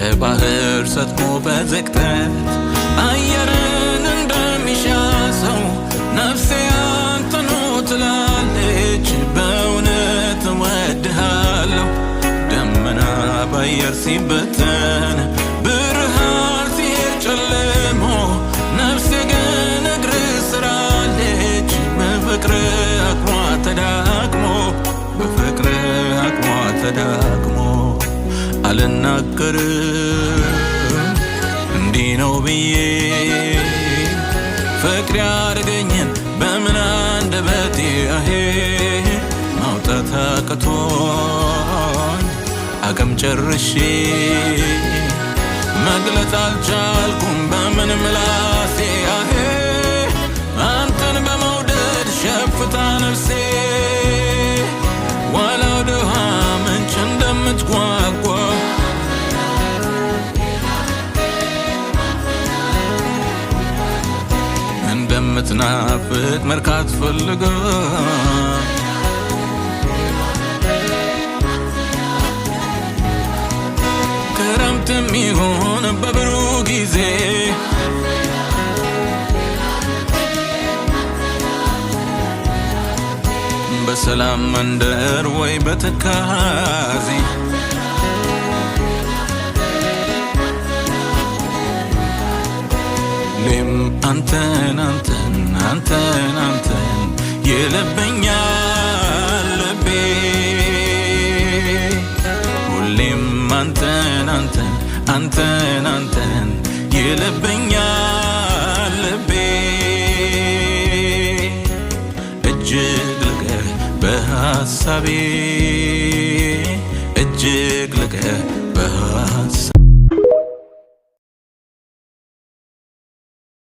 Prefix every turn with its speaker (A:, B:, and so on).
A: ከባህር ሰጥሞ በዘቅጠት አየርን እንደሚሻሰው ነፍሴ አንተኑ ትላለች በእውነት እወድሃለሁ። ደመና ባየር ሲበተን ብርሃን ሲሄድ ጨልሞ ነፍሴ ግን እግር ስራለች በፍቅር አቅሟ ተዳክሞ በፍቅር አቅሟ ተዳክሞ አልናገርም እንዲህ ነው ብዬ ፍቅር ያርገኝን በምን አንደበቴ ማውጣት አቅቶኝ አቅም ጨርሼ መግለጽ አልቻልኩም በምን ምላሴ አንተን በመውደድ ሸፍታ ነፍሴ ዋላው ድሃ ምንጭ እንደምትጓጓ እንደምትናፍቅ መርካት ፈልጋ ክረምትም ይሆን በብሩህ ጊዜ በሰላም መንደር ወይ በትካዜ ሌም አንተን አንተን አንተን አንተን ይልብኛል ልቤ ሁሌም አንተን አንተን አንተን አንተን ይልብኛል ልቤ እጅግ ልቀህ በሐሳቤ እጅግ ልቀህ